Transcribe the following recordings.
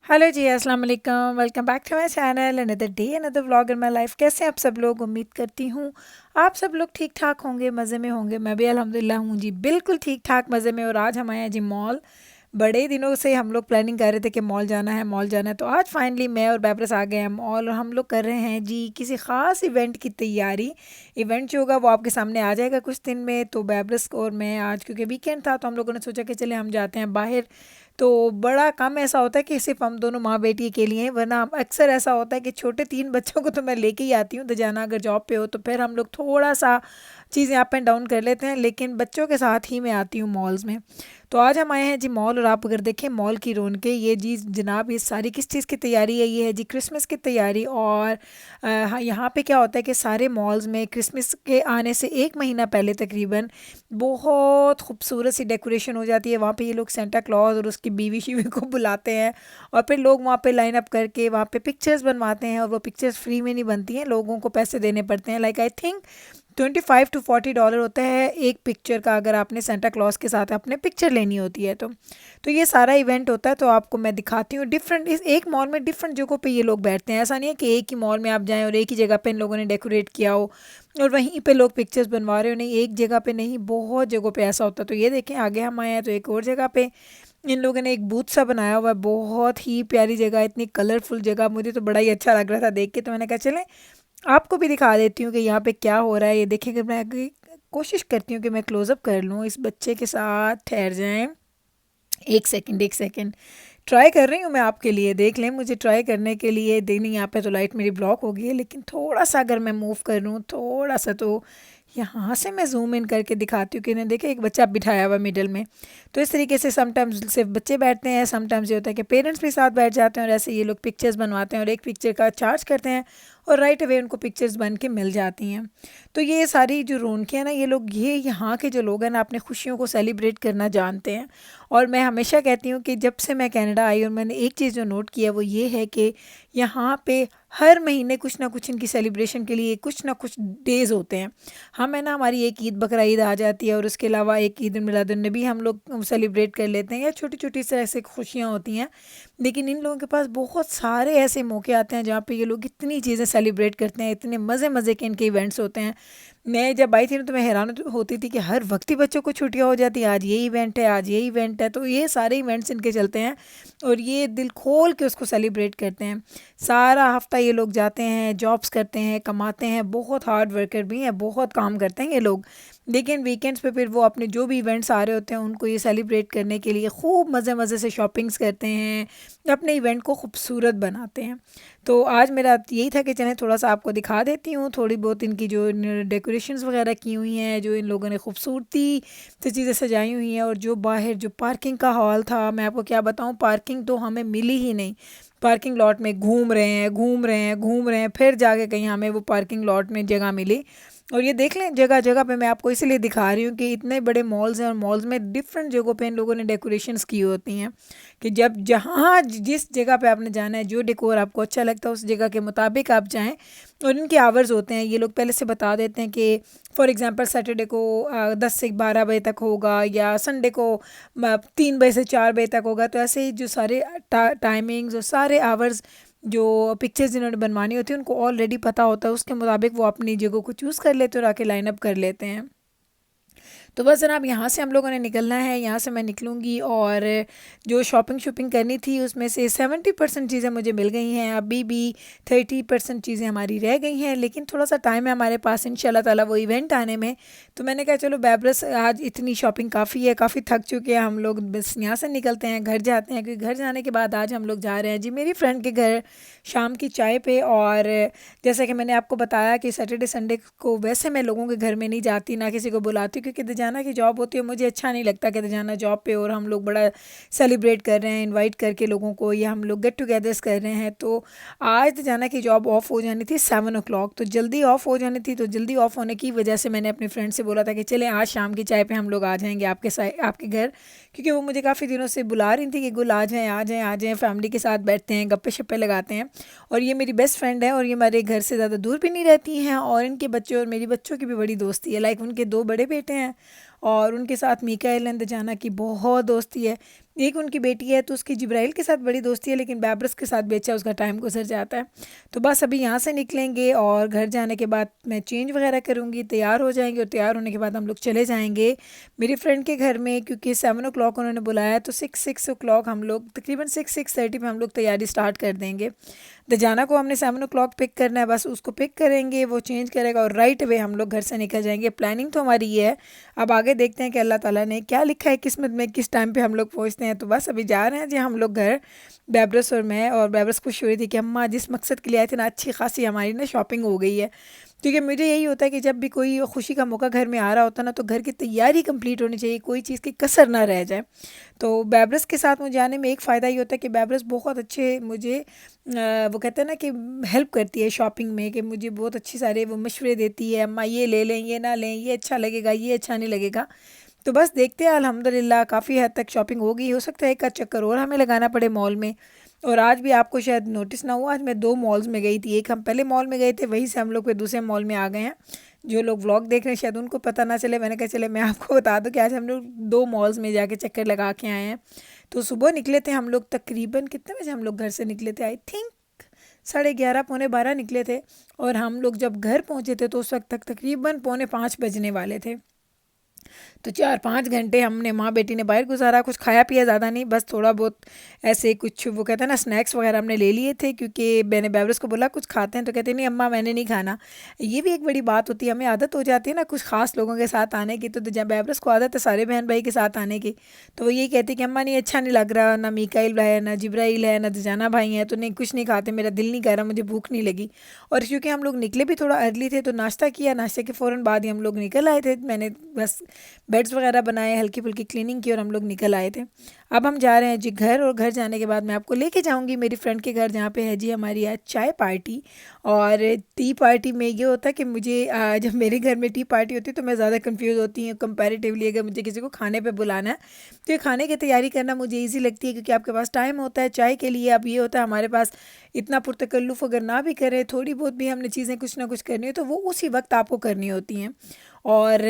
Hello जी, अस्सलाम वालेकुम। Welcome back to my channel. Another day another vlog in my life. कैसे हैं आप सब लोग? उम्मीद करती हूँ आप सब लोग ठीक ठाक होंगे, मज़े में होंगे। मैं भी अल्हम्दुलिल्लाह हूँ जी, बिल्कुल ठीक ठाक मज़े में। और आज हम आए हैं जी मॉल। बड़े दिनों से हम लोग प्लानिंग कर रहे थे कि मॉल जाना है, मॉल जाना है। तो आज फाइनली मैं और बैबरस आ गए हैं मॉल, और हम लोग कर रहे हैं जी किसी ख़ास इवेंट की तैयारी। इवेंट जो होगा वो आपके सामने आ जाएगा कुछ दिन में। तो बैबरस और मैं आज, क्योंकि वीकेंड था, तो हम लोगों ने सोचा कि चले हम जाते हैं बाहर। तो बड़ा कम ऐसा होता है कि सिर्फ हम दोनों माँ बेटी के लिए, वरना अक्सर ऐसा होता है कि छोटे तीन बच्चों को तो मैं लेके ही आती हूँ। तो जाना अगर जॉब पे हो तो फिर हम लोग थोड़ा सा चीज़ें अप एंड डाउन कर लेते हैं, लेकिन बच्चों के साथ ही मैं आती हूँ मॉल्स में। तो आज हम आए हैं जी मॉल, और आप अगर देखें मॉल की रौनकें, ये जी जनाब, ये सारी किस चीज़ की तैयारी है? ये है जी क्रिसमस की तैयारी। और हाँ, यहाँ पे क्या होता है कि सारे मॉल्स में क्रिसमस के आने से एक महीना पहले तकरीबन बहुत खूबसूरत सी डेकोरेशन हो जाती है। वहाँ पे ये लोग सेंटा क्लॉज और उसकी बीवी शीवी को बुलाते हैं, और फिर लोग वहाँ पे लाइन अप करके वहाँ पे पिक्चर्स बनवाते हैं। और वो पिक्चर्स फ्री में नहीं बनती हैं, लोगों को पैसे देने पड़ते हैं। लाइक आई थिंक $25 to $40 होता है एक पिक्चर का, अगर आपने सेंटा क्लॉज के साथ अपने पिक्चर लेनी होती है तो ये सारा इवेंट होता है। तो आपको मैं दिखाती हूँ डिफरेंट, इस एक मॉल में डिफरेंट जगहों पे ये लोग बैठते हैं। ऐसा नहीं है कि एक ही मॉल में आप जाएं और एक ही जगह पे इन लोगों ने डेकोरेट किया हो और वहीं पे लोग पिक्चर्स बनवा रहे हो। नहीं, एक जगह पे नहीं, बहुत जगहों पे ऐसा होता है। तो ये देखें, आगे हम आए हैं तो एक और जगह पे इन लोगों ने एक बूथ सा बनाया हुआ है। बहुत ही प्यारी जगह, इतनी कलरफुल जगह, मुझे तो बड़ा ही अच्छा लग रहा था देख के। तो मैंने कहा चलें आपको भी दिखा देती हूँ कि यहाँ पे क्या हो रहा है। ये देखेंगे, मैं कोशिश करती हूँ कि मैं क्लोज़अप कर लूँ इस बच्चे के साथ। ठहर जाएं, एक सेकंड एक सेकंड। ट्राई कर रही हूँ मैं आपके लिए, देख लें। मुझे ट्राई करने के लिए देनी, यहाँ पे तो लाइट मेरी ब्लॉक हो गई है, लेकिन थोड़ा सा अगर मैं मूव कर लूँ थोड़ा सा, तो यहाँ से मैं जूम इन करके दिखाती हूँ कि इन्हें देखे, एक बच्चा बिठाया हुआ मिडल में। तो इस तरीके से समटाइम्स सिर्फ बच्चे बैठते हैं, समटाइम्स ये होता है कि पेरेंट्स भी साथ बैठ जाते हैं, और ऐसे ये लोग पिक्चर्स बनवाते हैं और एक पिक्चर का चार्ज करते हैं, और राइट अवे उनको पिक्चर्स बन के मिल जाती हैं। तो ये सारी जो रौनकें हैं ना, ये लोग, ये यहाँ के जो लोग हैं ना, अपने खुशियों को सेलिब्रेट करना जानते हैं। और मैं हमेशा कहती हूँ कि जब से मैं कनाडा आई, और मैंने एक चीज़ जो नोट किया वो ये है कि यहाँ पे हर महीने कुछ ना कुछ इनकी सेलिब्रेशन के लिए कुछ ना कुछ डेज़ होते हैं। हम है ना, हमारी एक ईद बकरा ईद आ जाती है, और उसके अलावा एक ईद मिलादुन्नबी हम लोग सेलिब्रेट कर लेते हैं, या छोटी छोटी से ऐसे खुशियाँ होती हैं। लेकिन इन लोगों के पास बहुत सारे ऐसे मौके आते हैं जहाँ पे ये लोग इतनी चीज़ें सेलिब्रेट करते हैं, इतने मज़े मज़े के इनके इवेंट्स होते हैं। मैं जब आई थी ना, तो मैं हैरान होती थी कि हर वक्त ही बच्चों को छुट्टियां हो जाती हैं, आज ये इवेंट है, आज ये इवेंट है। तो ये सारे इवेंट्स इनके चलते हैं, और ये दिल खोल के उसको सेलिब्रेट करते हैं। सारा हफ्ता ये लोग जाते हैं, जॉब्स करते हैं, कमाते हैं, बहुत हार्ड वर्कर भी हैं, बहुत काम करते हैं ये लोग। लेकिन वीकेंड्स पे फिर वो अपने जो भी इवेंट्स आ रहे होते हैं उनको ये सेलिब्रेट करने के लिए खूब मज़े मज़े से शॉपिंग्स करते हैं, अपने इवेंट को खूबसूरत बनाते हैं। तो आज मेरा यही था कि चलें थोड़ा सा आपको दिखा देती हूँ, थोड़ी बहुत इनकी जो डेकोरेशंस वगैरह की हुई हैं, जो इन लोगों ने खूबसूरती से चीज़ें सजाई हुई हैं। और जो बाहर जो पार्किंग का हॉल था, मैं आपको क्या बताऊँ, पार्किंग तो हमें मिली ही नहीं। पार्किंग लॉट में घूम रहे हैं, घूम रहे हैं, घूम रहे हैं, फिर जाके कहीं हमें वो पार्किंग लॉट में जगह मिली। और ये देख लें, जगह जगह पे मैं आपको इसलिए दिखा रही हूँ कि इतने बड़े मॉल्स हैं, और मॉल्स में डिफरेंट जगहों पे इन लोगों ने डेकोरेशंस की होती हैं, कि जब जहाँ जिस जगह पे आपने जाना है, जो डेकोर आपको अच्छा लगता है उस जगह के मुताबिक आप जाएं। और इनके आवर्स होते हैं, ये लोग पहले से बता देते हैं कि फॉर एग्जांपल सैटरडे को 10 से 12 बजे तक होगा, या संडे को 3 बजे से 4 बजे तक होगा। तो ऐसे ही जो सारे टाइमिंग्स और सारे आवर्स, जो पिक्चर्स जिन्होंने बनवानी होती है, उनको ऑलरेडी पता होता है, उसके मुताबिक वो अपनी जगह को चूज़ कर लेते हैं और आके लाइन अप कर लेते हैं। तो बस जनाब, यहाँ से हम लोगों ने निकलना है, यहाँ से मैं निकलूँगी, और जो शॉपिंग शॉपिंग करनी थी उसमें से 70% चीज़ें मुझे मिल गई हैं। अभी भी 30% चीज़ें हमारी रह गई हैं, लेकिन थोड़ा सा टाइम है हमारे पास इंशाल्लाह ताला वो इवेंट आने में। तो मैंने कहा चलो बैबरस, आज इतनी शॉपिंग काफ़ी है, काफ़ी थक चुके हैं हम लोग, बस यहाँ से निकलते हैं, घर जाते हैं। क्योंकि घर जाने के बाद आज हम लोग जा रहे हैं जी मेरी फ्रेंड के घर शाम की चाय पे। और जैसा कि मैंने आपको बताया कि सैटरडे संडे को वैसे मैं लोगों के घर में नहीं जाती, ना किसी को बुलाती, क्योंकि दजाना की जॉब होती है, मुझे अच्छा नहीं लगता कि दजाना जॉब पे और हम लोग बड़ा सेलिब्रेट कर रहे हैं, इनवाइट करके लोगों को, या हम लोग गेट टुगेदर्स कर रहे हैं। तो आज दजाना की जॉब ऑफ हो जानी थी 7 o'clock, तो जल्दी ऑफ हो जानी थी। तो जल्दी ऑफ होने की वजह से मैंने अपनी फ्रेंड से बोला था कि चले आज शाम की चाय पे हम लोग आ जाएंगे आपके घर, क्योंकि वो मुझे काफ़ी दिनों से बुला रही थी कि गुल आ जाएँ आ जाएँ आ जाएँ, फैमिली के साथ बैठते हैं, गप्पे शप्पे लगाते हैं। और ये मेरी बेस्ट फ्रेंड है, और ये हमारे घर से ज़्यादा दूर भी नहीं रहती हैं, और इनके बच्चे और मेरी बच्चों की भी बड़ी दोस्ती है। लाइक उनके 2 बड़े बेटे हैं, और उनके साथ मीका एलन दजाना की बहुत दोस्ती है। एक उनकी बेटी है तो उसकी जिब्राइल के साथ बड़ी दोस्ती है, लेकिन बैब्रस के साथ भी अच्छा उसका टाइम गुजर जाता है। तो बस अभी यहाँ से निकलेंगे और घर जाने के बाद मैं चेंज वगैरह करूँगी, तैयार हो जाएंगे और तैयार होने के बाद हम लोग चले जाएंगे मेरी फ्रेंड के घर में, क्योंकि 7 o'clock उन्होंने बुलाया, तो 6 o'clock हम लोग तकरीबन 6-6:30 में हम लोग तैयारी स्टार्ट कर देंगे। दजाना को हमने 7 o'clock पिक करना है, बस उसको पिक करेंगे, वो चेंज करेगा और राइट वे हम लोग घर से निकल जाएंगे। प्लानिंग तो हमारी ये है, अब आगे देखते हैं कि अल्लाह ताला ने क्या लिखा है किस्मत में, किस टाइम पे हम लोग पहुंचते हैं। तो बस अभी जा रहे हैं जी हम लोग घर, बैब्रस और मैं। और बैब्रस खुश हो रही थी कि अम्मा जिस मकसद के लिए आए थे ना, अच्छी खासी हमारी ना शॉपिंग हो गई है। क्योंकि मुझे यही होता है कि जब भी कोई खुशी का मौका घर में आ रहा होता है ना, तो घर की तैयारी कंप्लीट होनी चाहिए, कोई चीज़ की कसर ना रह जाए। तो बैब्रस के साथ मुझे जाने में एक फ़ायदा ये होता है कि बैब्रस बहुत अच्छे मुझे वो कहते हैं ना कि हेल्प करती है शॉपिंग में, कि मुझे बहुत अच्छी सारे वो मशवरे देती है, अम्मा ये ले लें, ये ना लें, ये अच्छा लगेगा, ये अच्छा नहीं लगेगा। तो बस देखते हैं, अल्हम्दुलिल्लाह काफ़ी हद तक शॉपिंग हो गई। हो सकता है एक आध चक्कर और हमें लगाना पड़े मॉल में। और आज भी आपको शायद नोटिस ना हुआ, आज मैं 2 मॉल्स में गई थी। एक हम पहले मॉल में गए थे, वहीं से हम लोग फिर दूसरे मॉल में आ गए हैं। जो लोग व्लॉग देख रहे हैं शायद उनको पता ना चले, मैंने कहा चले मैं आपको बता दूं कि आज हम लोग 2 मॉल्स में जाके चक्कर लगा के आए हैं। तो सुबह निकले थे हम लोग, तकरीबन कितने बजे हम लोग घर से निकले थे, आई थिंक 11:30 पौने 12 निकले थे। और हम लोग जब घर पहुँचे थे तो उस वक्त तक तकरीबन पौने 5 बजने वाले थे। तो 4-5 घंटे हमने माँ बेटी ने बाहर गुजारा। कुछ खाया पिया ज़्यादा नहीं, बस थोड़ा बहुत ऐसे कुछ वो कहते हैं ना स्नैक्स वगैरह हमने ले लिए थे, क्योंकि मैंने बैब्रस को बोला कुछ खाते हैं, तो कहते नहीं अम्मा मैंने नहीं खाना। ये भी एक बड़ी बात होती है, हमें आदत हो जाती है ना कुछ ख़ास लोगों के साथ आने की। तो जब बैब्रस को आदत है सारे बहन भाई के साथ आने की, तो वो यही कहती कि अम्मा नहीं अच्छा नहीं लग रहा, ना मीकाइल है, ना जिब्राइल है, ना दजाना भाई हैं, तो नहीं कुछ नहीं खाते, मेरा दिल नहीं कर रहा, मुझे भूख नहीं लगी। और क्योंकि हम लोग निकले भी थोड़ा अर्ली थे, तो नाश्ता किया, नाश्ते के फ़ौरन बाद ही हम लोग निकल आए थे। मैंने बस बेड्स वगैरह बनाए, हल्की फुल्की क्लीनिंग की और हम लोग निकल आए थे। अब हम जा रहे हैं जी घर, और घर जाने के बाद मैं आपको लेके जाऊंगी मेरी फ्रेंड के घर, जहाँ पे है जी हमारी आज चाय पार्टी। और टी पार्टी में ये होता है कि मुझे जब मेरे घर में टी पार्टी होती है तो मैं ज़्यादा कंफ्यूज होती हूँ कंपैरेटिवली। अगर मुझे किसी को खाने पे बुलाना है तो ये खाने की तैयारी करना मुझे ईजी लगती है, क्योंकि आपके पास टाइम होता है चाय के लिए। अब ये होता है हमारे पास इतना पुरतकल्लुफ़ अगर ना भी करें, थोड़ी बहुत भी हमने चीज़ें कुछ ना कुछ करनी हो तो वो उसी वक्त आपको करनी होती हैं। और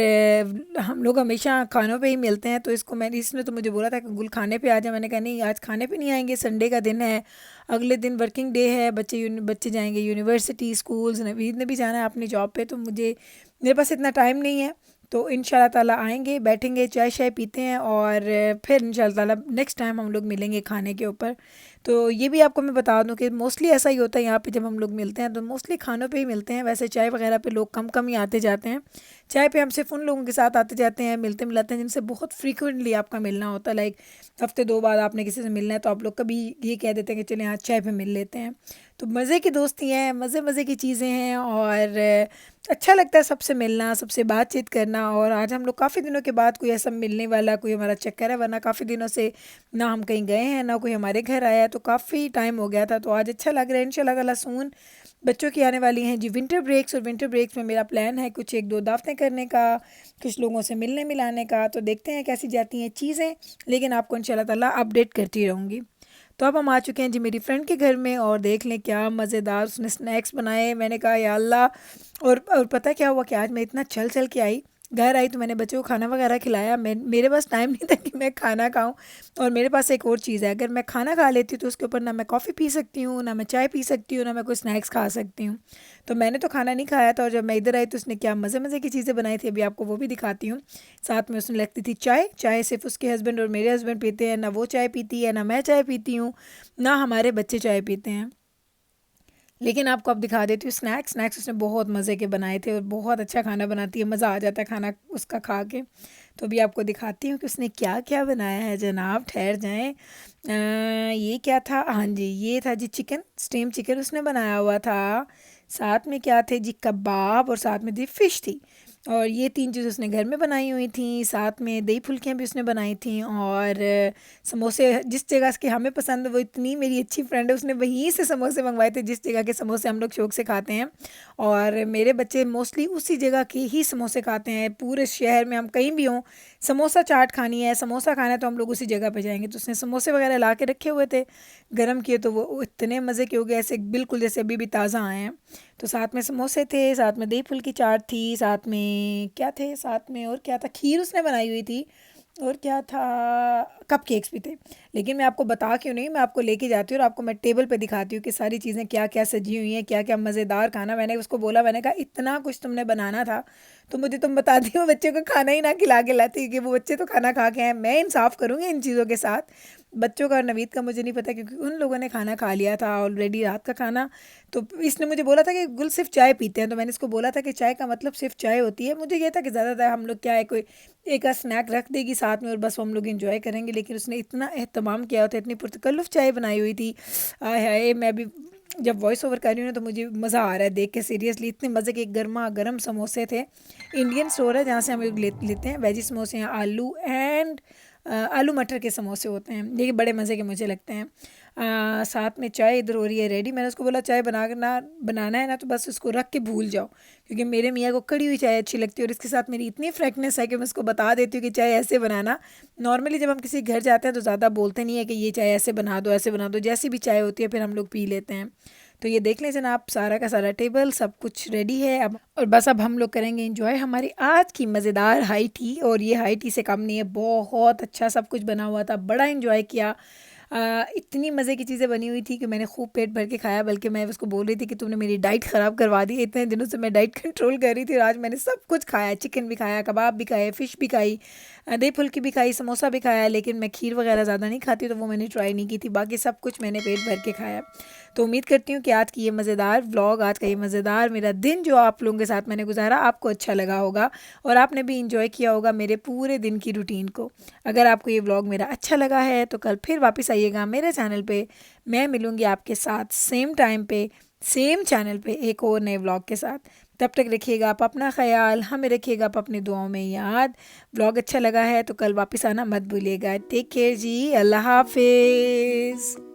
हम लोग हमेशा खानों पे ही मिलते हैं, तो इसने तो मुझे बोला था कि गुल खाने पे आ जा। मैंने कहा नहीं आज खाने पे नहीं आएंगे, संडे का दिन है, अगले दिन वर्किंग डे है, बच्चे जाएंगे यूनिवर्सिटी स्कूल्स, नवीद ने भी जाना है अपनी जॉब पे, तो मेरे पास इतना टाइम नहीं है। तो इंशाल्लाह ताला आएंगे, बैठेंगे, चाय शाय पीते हैं, और फिर इंशाल्लाह ताला नेक्स्ट टाइम हम लोग मिलेंगे खाने के ऊपर। तो ये भी आपको मैं बता दूं कि मोस्टली ऐसा ही होता है यहाँ पे, जब हम लोग मिलते हैं तो मोस्टली खानों पे ही मिलते हैं। वैसे चाय वगैरह पे लोग कम कम ही आते जाते हैं। चाय पे हम सिर्फ उन लोगों के साथ आते जाते हैं, मिलते मिलाते हैं जिनसे बहुत फ्रीक्वेंटली आपका मिलना होता है। लाइक हफ्ते 2 बाद आपने किसी से मिलना है तो आप लोग कभी ये कह देते हैं कि चलें आज चाय पे मिल लेते हैं। तो मज़े की दोस्ती हैं, मज़े मज़े की चीज़ें हैं, और अच्छा लगता है सबसे मिलना, सबसे बातचीत करना। और आज हम लोग काफ़ी दिनों के बाद कोई ऐसा मिलने वाला कोई हमारा चक्कर है, वरना काफ़ी दिनों से ना हम कहीं गए हैं ना कोई हमारे घर आया है, तो काफ़ी टाइम हो गया था। तो आज अच्छा लग रहा है। इंशाल्लाह ताला सून बच्चों की आने वाली हैं जी विंटर ब्रेक्स, और विंटर ब्रेक्स में मेरा प्लान है कुछ 1-2 दावतें करने का, कुछ लोगों से मिलने मिलाने का। तो देखते हैं कैसी जाती हैं चीज़ें, लेकिन आपको इंशाल्लाह ताला अपडेट करती रहूँगी। तो अब हम आ चुके हैं जी मेरी फ्रेंड के घर में, और देख लें क्या मज़ेदार उसने स्नैक्स बनाए। मैंने कहा या अल्लाह। और पता क्या हुआ कि आज मैं इतना चल चल के आई, घर आई तो मैंने बच्चों को खाना वगैरह खिलाया। मेरे पास टाइम नहीं था कि मैं खाना खाऊं। और मेरे पास एक और चीज़ है, अगर मैं खाना खा लेती हूँ तो उसके ऊपर ना मैं कॉफ़ी पी सकती हूँ, ना मैं चाय पी सकती हूँ, ना मैं कोई स्नैक्स खा सकती हूँ। तो मैंने तो खाना नहीं खाया था, और जब मैं इधर आई तो उसने क्या मज़े मज़े की चीज़ें बनाई थी, अभी आपको वो भी दिखाती हूँ। साथ में उसने लगती थी चाय। चाय सिर्फ उसके हस्बैंड और मेरे हस्बैंड पीते हैं, ना वो चाय पीती है, ना मैं चाय पीती हूँ, ना हमारे बच्चे चाय पीते हैं। लेकिन आपको अब दिखा देती हूँ स्नैक्स। स्नैक्स उसने बहुत मज़े के बनाए थे, और बहुत अच्छा खाना बनाती है, मज़ा आ जाता है खाना उसका खा के। तो अभी आपको दिखाती हूँ कि उसने क्या क्या बनाया है जनाब, ठहर जाएं। ये क्या था, हाँ जी ये था जी चिकन, स्टीम चिकन उसने बनाया हुआ था। साथ में क्या थे जी कबाब, और साथ में जी फ़िश थी। और ये 3 चीज़ उसने घर में बनाई हुई थी। साथ में दही फुल्कियाँ भी उसने बनाई थी, और समोसे जिस जगह के हमें पसंद है, वो इतनी मेरी अच्छी फ्रेंड है, उसने वहीं से समोसे मंगवाए थे जिस जगह के समोसे हम लोग शौक से खाते हैं। और मेरे बच्चे मोस्टली उसी जगह के ही समोसे खाते हैं। पूरे शहर में हम कहीं भी हों, समोसा चाट खानी है, समोसा खाना है, तो हम लोग उसी जगह पे जाएंगे। तो उसने समोसे वगैरह ला के रखे हुए थे, गर्म किए, तो वो इतने मज़े के हो गए, ऐसे बिल्कुल जैसे अभी भी ताज़ा आए हैं। तो साथ में समोसे थे, साथ में दही फुल्की चाट थी, साथ में क्या थे, साथ में और क्या था, खीर उसने बनाई हुई थी, और क्या था, कप केक्स भी थे। लेकिन मैं आपको बता क्यों नहीं, मैं आपको लेके जाती हूँ और आपको मैं टेबल पे दिखाती हूँ कि सारी चीज़ें क्या क्या सजी हुई हैं, क्या क्या मज़ेदार खाना। मैंने उसको बोला, मैंने कहा इतना कुछ तुमने बनाना था तो मुझे तुम बताती हो बच्चे को खाना ही ना खिला के लाती, कि वो बच्चे तो खाना खा के हैं। मैं इंसाफ करूँगी इन चीज़ों के साथ, बच्चों का और नवीद का मुझे नहीं पता, क्योंकि उन लोगों ने खाना खा लिया था ऑलरेडी, रात का खाना। तो इसने मुझे बोला था कि गुल सिर्फ चाय पीते हैं, तो मैंने इसको बोला था कि चाय का मतलब सिर्फ चाय होती है। मुझे ये था कि ज़्यादातर हम लोग क्या है, कोई एक आध स्नैक रख देगी साथ में और बस हम लोग इंजॉय करेंगे। लेकिन उसने इतना एहतमाम किया होता, इतनी पुरतकल्लुफ़ चाय बनाई हुई थी। आय हाय, मैं भी जब वॉइस ओवर कर रही हूँ ना तो मुझे मज़ा आ रहा है देख के, सीरियसली इतने मज़े के गर्मा गर्म समोसे थे। इंडियन स्टोर है जहाँ से हम लोग लेते हैं वेजी समोसे हैं, आलू एंड आलू मटर के समोसे होते हैं, ये बड़े मज़े के मुझे लगते हैं। साथ में चाय इधर हो रही है रेडी। मैंने उसको बोला चाय बनाना है ना तो बस उसको रख के भूल जाओ, क्योंकि मेरे मियाँ को कड़ी हुई चाय अच्छी लगती है और इसके साथ मेरी इतनी फ्रैंकनेस है कि मैं उसको बता देती हूँ कि चाय ऐसे बनाना। नॉर्मली जब हम किसी घर जाते हैं तो ज़्यादा बोलते नहीं है कि ये चाय ऐसे बना दो, ऐसे बना दो, जैसी भी चाय होती है फिर हम लोग पी लेते हैं। तो ये देख लें जनाब, सारा का सारा टेबल सब कुछ रेडी है अब, और बस अब हम लोग करेंगे एंजॉय हमारी आज की मज़ेदार हाई टी। और ये हाई टी से कम नहीं है, बहुत अच्छा सब कुछ बना हुआ था, बड़ा एंजॉय किया। इतनी मज़े की चीज़ें बनी हुई थी कि मैंने खूब पेट भर के खाया, बल्कि मैं उसको बोल रही थी कि तुमने मेरी डाइट ख़राब करवा दी। इतने दिनों से मैं डाइट कंट्रोल कर रही थी और आज मैंने सब कुछ खाया, चिकन भी खाया, कबाब भी खाए, फ़िश भी खाई, दही फुल्की भी खाई, समोसा भी खाया। लेकिन मैं खीर वगैरह ज़्यादा नहीं खाती तो वो मैंने ट्राई नहीं की थी, बाकी सब कुछ मैंने पेट भर के खाया। तो उम्मीद करती हूँ कि आज की ये मज़ेदार व्लॉग, आज का ये मज़ेदार मेरा दिन जो आप लोगों के साथ मैंने गुजारा, आपको अच्छा लगा होगा और आपने भी इंजॉय किया होगा मेरे पूरे दिन की रूटीन को। अगर आपको ये व्लॉग मेरा अच्छा लगा है तो कल फिर वापस आइएगा मेरे चैनल पे। मैं मिलूँगी आपके साथ सेम टाइम पे, सेम चैनल पे, एक और नए व्लॉग के साथ। तब तक रखिएगा आप अपना ख्याल, हमें रखिएगा आप अपनी दुआओं में याद। व्लॉग अच्छा लगा है तो कल वापस आना मत भूलिएगा। टेक केयर जी, अल्लाह हाफिज़।